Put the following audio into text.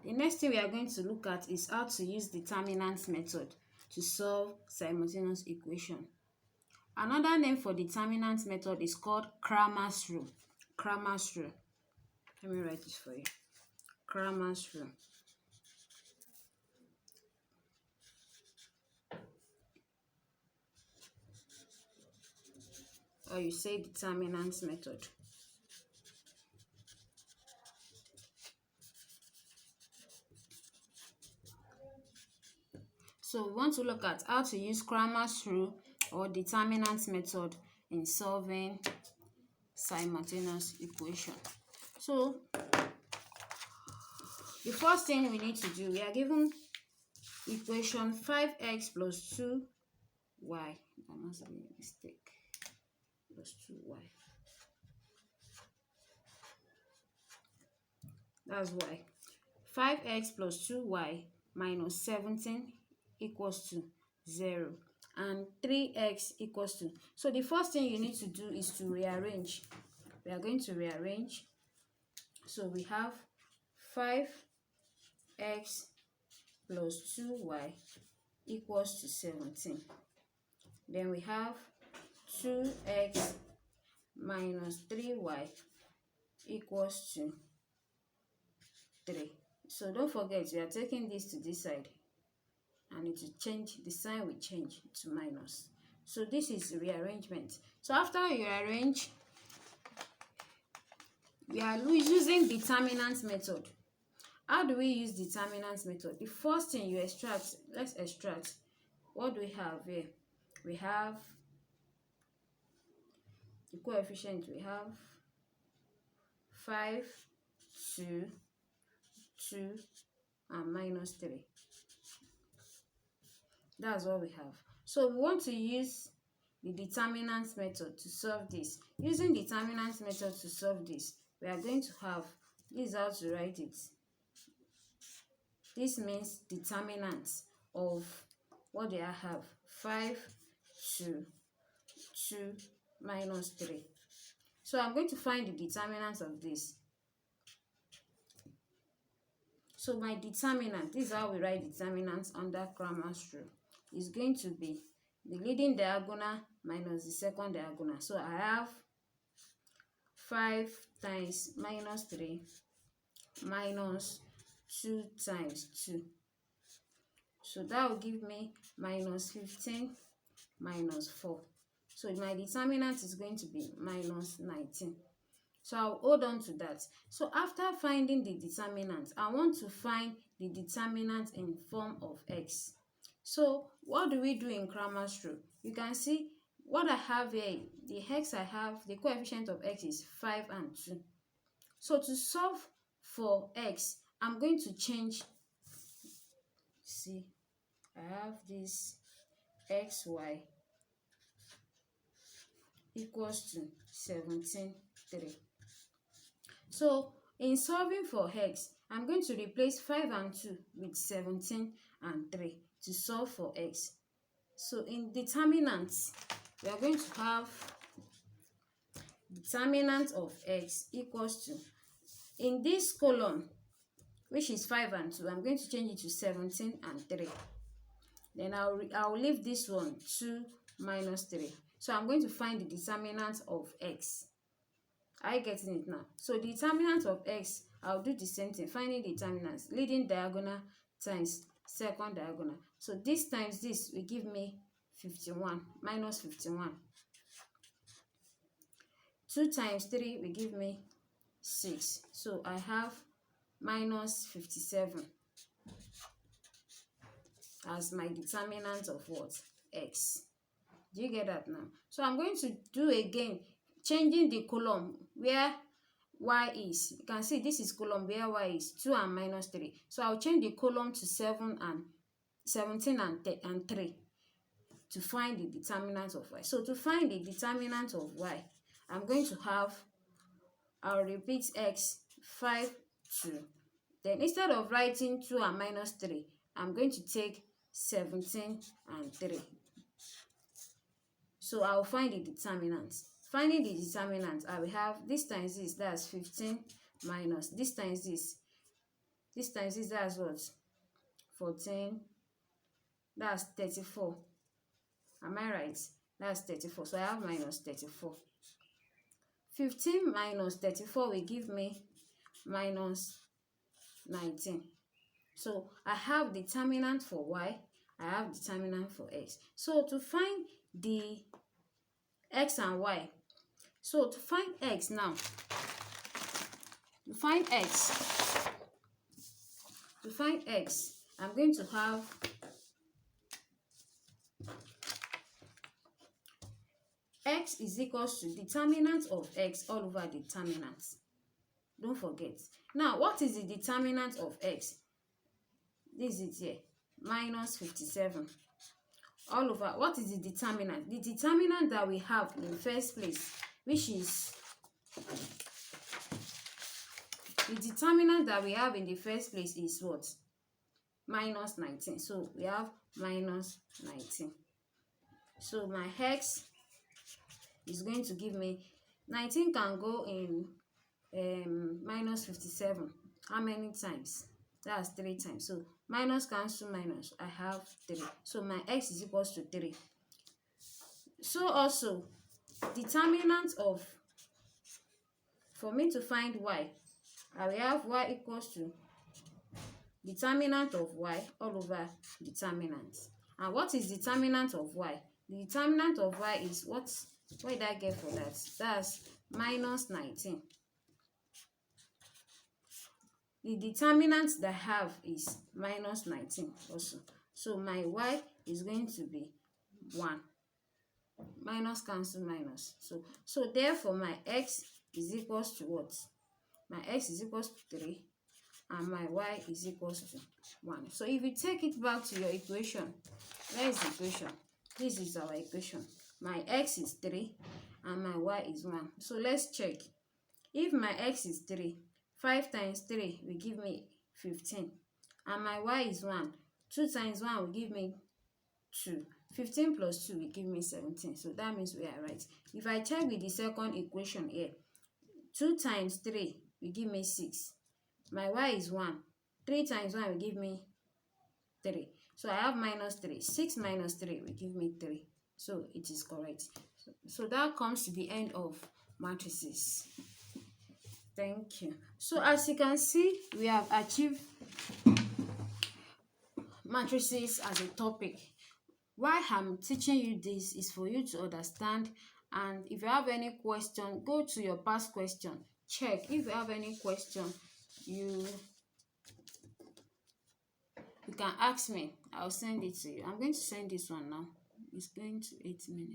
The next thing we are going to look at is how to use determinant method to solve simultaneous equation. Another name for determinant method is called Cramer's rule. Cramer's rule. Let me write this for you. Cramer's rule. Or you say determinant method. So we want to look at how to use Cramer's rule or determinant method in solving simultaneous equation. So the first thing we need to do, we are given equation 5x plus 2y. That must be a mistake. Plus 2y. That's y. 5x plus 2y minus 17 equals to 0. And 3x equals to. So the first thing you need to do is to rearrange. We are going to rearrange. So we have 5x plus 2y equals to 17. Then we have 2x minus 3y equals to 3. So don't forget, we are taking this to this side, and it will change, the sign will change to minus. So this is rearrangement. So after you arrange, we are using determinant method. How do we use determinant method? The first thing you extract, let's extract. What do we have here? We have the coefficient, we have 5, 2, 2, and minus 3. That's what we have. So we want to use the determinant method to solve this. Using determinant method to solve this, we are going to have, this is how to write it. This means determinants of what do I have? 5, 2, 2, minus 3. So I'm going to find the determinants of this. So my determinant, this is how we write determinants under Cramer's rule, is going to be the leading diagonal minus the second diagonal. So I have 5 times minus 3 minus 2 times 2. So that will give me minus 15 minus 4. So my determinant is going to be minus 19. So I'll hold on to that. So after finding the determinant, I want to find the determinant in form of x. So what do we do in Cramer's rule? You can see what I have here, the x I have, the coefficient of x is 5 and 2. So to solve for x, I'm going to change. See, I have this xy equals to 17, 3. So in solving for x, I'm going to replace 5 and 2 with 17 and 3 to solve for x. So in determinants, we are going to have determinant of x equals to, in this column, which is 5 and 2, I'm going to change it to 17 and 3. Then I'll leave this one, 2 minus 3. So I'm going to find the determinant of x. Are you getting it now? So the determinant of x, I'll do the same thing, finding the determinants, leading diagonal times second diagonal. So this times this will give me 51, minus 51. 2 times 3 will give me 6. So I have minus 57 as my determinant of what? X. Do you get that now? So I'm going to do again, changing the column where y is. You can see this is column where y is 2 and minus 3. So I'll change the column to 7 and 17 and 3 to find the determinant of y. So to find the determinant of y, I'm going to have, I'll repeat x, 5, 2. Then instead of writing 2 and minus 3, I'm going to take 17 and 3. So I'll find the determinant. Finding the determinant, I will have this times this, that's 15 minus this times this, This times this, that's what? 14. That's 34. Am I right? That's 34. So I have minus 34. 15 minus 34 will give me minus 19. So I have determinant for y, I have determinant for x. So to find the x and y, so to find x now, to find x, I'm going to have x is equals to determinant of x all over determinant. Don't forget. Now, what is the determinant of x? This is here, minus 57. All over, what is the determinant? The determinant that we have in the first place, which is the determinant that we have in the first place is what? Minus 19. So we have minus 19. So my x is going to give me 19 can go in minus 57. How many times? That's 3 times. So minus cancel minus. I have 3. So my x is equals to 3. So also, determinant of, for me to find y, I will have y equals to determinant of y all over determinant. And what is determinant of y? The determinant of y is what did I get for that? That's minus 19. The determinant that I have is minus 19 also. So my y is going to be 1. Minus cancel minus. So therefore my x is equals to what? My x is equals to 3 and my y is equals to 1. So if you take it back to your equation, where is the equation? This is our equation. My x is 3 and my y is 1. So let's check. If my x is 3, 5 times 3 will give me 15. And my y is 1. 2 times 1 will give me 2. 15 plus 2 will give me 17. So that means we are right. If I check with the second equation here, 2 times 3 will give me 6. My y is 1. 3 times 1 will give me 3. So I have minus 3. 6 minus 3 will give me 3. So it is correct. So that comes to the end of matrices. Thank you. So as you can see, we have achieved matrices as a topic. Why I'm teaching you this is for you to understand, and if you have any question, go to your past question, check. If you have any question, you can ask me. I'll send it to you. I'm going to send this one now. It's going to 8 minutes.